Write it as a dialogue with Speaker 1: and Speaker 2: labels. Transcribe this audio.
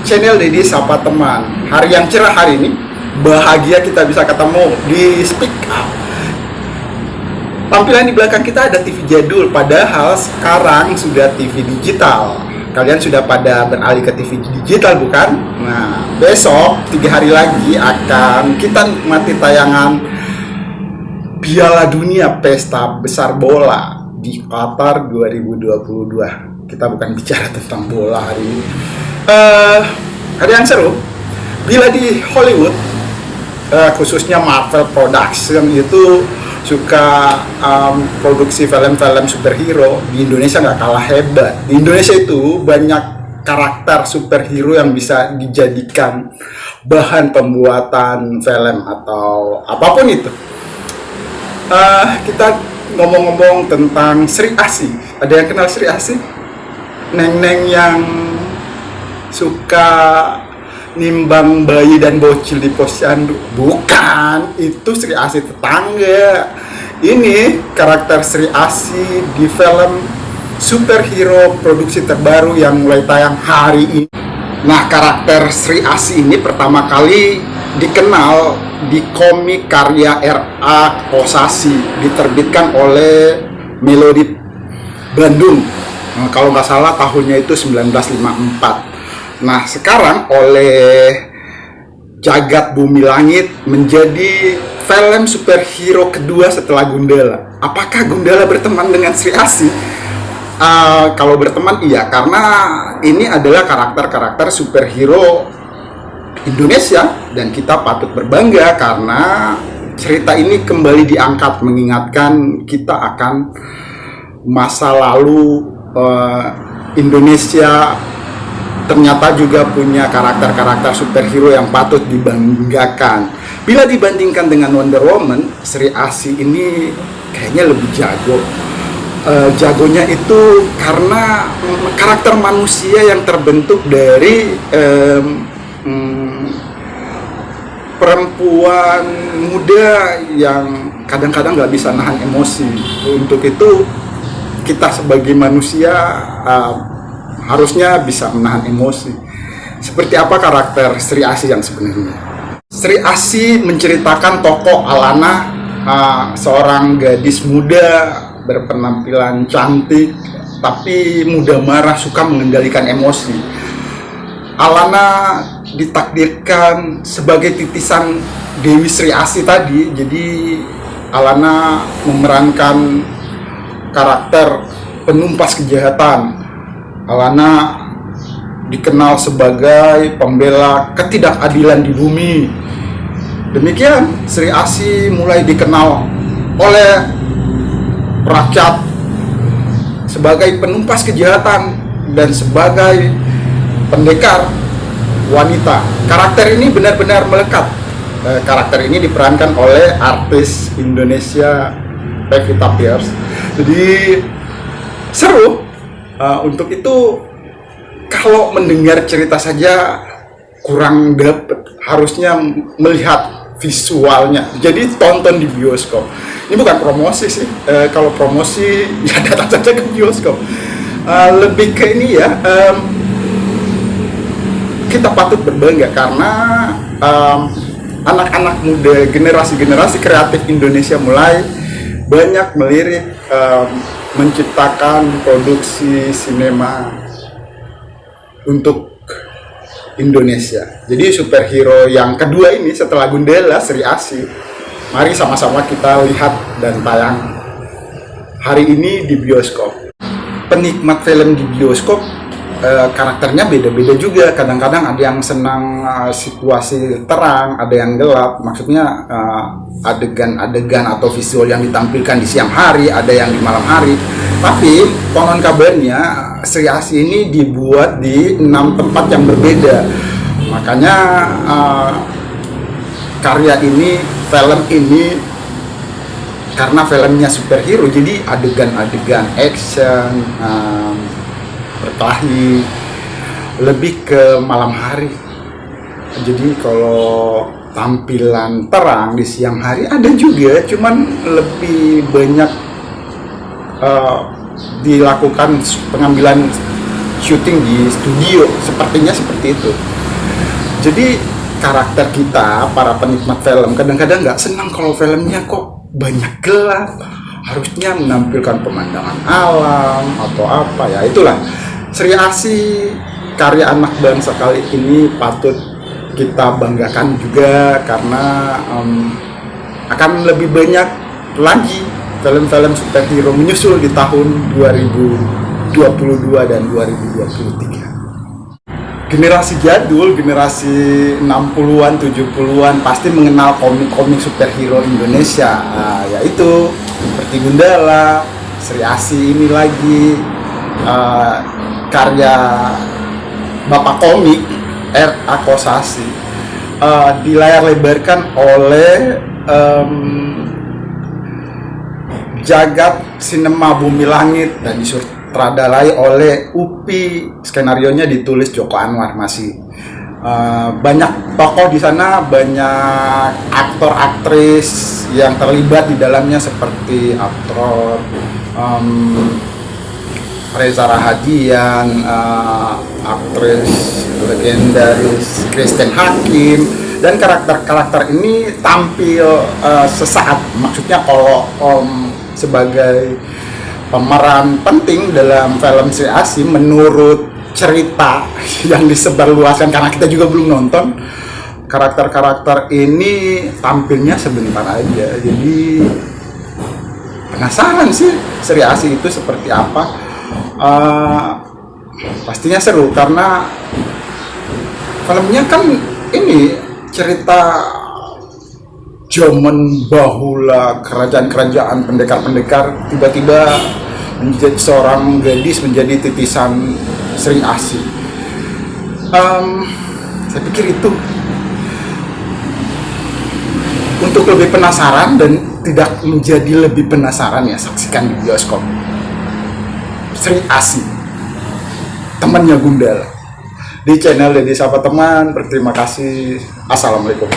Speaker 1: channel Deddy Sapa Teman. Hari yang cerah hari ini, bahagia kita bisa ketemu di Speak Up. Tampilan di belakang kita ada TV jadul, padahal sekarang sudah TV digital. Kalian sudah pada beralih ke TV digital bukan? Nah, besok 3 hari lagi akan kita nikmati tayangan Piala Dunia Pesta Besar Bola di Qatar 2022. Kita bukan bicara tentang bola hari ini. Ada yang seru. Bila di Hollywood, khususnya Marvel Production itu suka produksi film-film superhero, di Indonesia nggak kalah hebat. Di Indonesia itu banyak karakter superhero yang bisa dijadikan bahan pembuatan film atau apapun itu. Kita ngomong-ngomong tentang Sri Asih. Ada yang kenal Sri Asih? Neng-neng yang suka nimbang bayi dan bocil di posyandu. Bukan, itu Sri Asih tetangga. Ini karakter Sri Asih di film superhero produksi terbaru yang mulai tayang hari ini. Nah, karakter Sri Asih ini pertama kali dikenal di komik karya R.A. Kosasih, diterbitkan oleh Melody Bandung. Nah, kalau nggak salah tahunnya itu 1954. Nah, sekarang oleh Jagat Bumi Langit menjadi film superhero kedua setelah Gundala. Apakah Gundala berteman dengan Sri Asih? Kalau berteman iya, karena ini adalah karakter-karakter superhero Indonesia dan kita patut berbangga karena cerita ini kembali diangkat mengingatkan kita akan masa lalu Indonesia ternyata juga punya karakter-karakter superhero yang patut dibanggakan. Bila dibandingkan dengan Wonder Woman, Sri Asih ini kayaknya lebih jago. Jagonya itu karena karakter manusia yang terbentuk dari perempuan muda yang kadang-kadang nggak bisa nahan emosi. Untuk itu kita sebagai manusia harusnya bisa menahan emosi. Seperti apa karakter Sri Asih yang sebenarnya? Sri Asih menceritakan tokoh Alana, seorang gadis muda berpenampilan cantik tapi mudah marah, suka mengendalikan emosi. Alana ditakdirkan sebagai titisan Dewi Sri Asih tadi. Jadi Alana memerankan karakter penumpas kejahatan. Alana dikenal sebagai pembela ketidakadilan di bumi. Demikian Sri Asih mulai dikenal oleh rakyat sebagai penumpas kejahatan dan sebagai pendekar wanita. Karakter ini benar-benar melekat. Karakter ini diperankan oleh artis Indonesia Pevita Pierce. Jadi seru. Untuk itu kalau mendengar cerita saja kurang dapet, harusnya melihat visualnya. Jadi tonton di bioskop. Ini bukan promosi sih. Kalau promosi ya datang saja ke bioskop. Lebih ke ini ya. Kita patut berbangga karena anak-anak muda, generasi kreatif Indonesia mulai banyak melirik, menciptakan produksi sinema untuk Indonesia. Jadi superhero yang kedua ini setelah Gundala, Sri Asih. Mari sama-sama kita lihat dan tayang hari ini di bioskop. Penikmat film di bioskop karakternya beda-beda juga. Kadang-kadang ada yang senang situasi terang, ada yang gelap. Maksudnya adegan-adegan atau visual yang ditampilkan di siang hari, ada yang di malam hari. Tapi konon kabarnya Sri Asih ini dibuat di 6 tempat yang berbeda. Makanya karya ini, film ini, karena filmnya superhero, jadi adegan-adegan action, berkelahi lebih ke malam hari. Jadi kalau tampilan terang di siang hari ada juga, cuman lebih banyak dilakukan pengambilan syuting di studio, sepertinya seperti itu. Jadi karakter kita, para penikmat film, kadang-kadang nggak senang kalau filmnya kok banyak gelap, harusnya menampilkan pemandangan alam atau apa ya. Itulah Sri Asih, karya anak bangsa kali ini patut kita banggakan juga, karena akan lebih banyak lagi film-film superhero menyusul di tahun 2022 dan 2023. Generasi jadul, generasi 60-an, 70-an pasti mengenal komik-komik superhero Indonesia, yaitu seperti Gundala, Sri Asih ini lagi, karya Bapak Komik R.A. Kosasih, di layar lebarkan oleh Jagat Sinema Bumi Langit dan disutradarai oleh UPI. Skenarionya ditulis Joko Anwar. Masih banyak tokoh di sana, banyak aktor aktris yang terlibat di dalamnya seperti aktor Reza Rahadian, aktris legendaris Kristen Hakim, dan karakter-karakter ini tampil sesaat. Maksudnya kalau sebagai pemeran penting dalam film Sri Asih menurut cerita yang disebarluaskan, karena kita juga belum nonton. Karakter-karakter ini tampilnya sebentar aja, jadi penasaran sih Sri Asih itu seperti apa. Pastinya seru karena filmnya kan ini cerita zaman bahula, kerajaan-kerajaan, pendekar-pendekar tiba-tiba menjadi seorang gadis menjadi titisan Sri Asih. Saya pikir itu untuk lebih penasaran dan tidak menjadi lebih penasaran, ya saksikan di bioskop Sri Asih, temannya Gundala, di channel Deddy Sapa Teman. Berterima kasih. Assalamualaikum.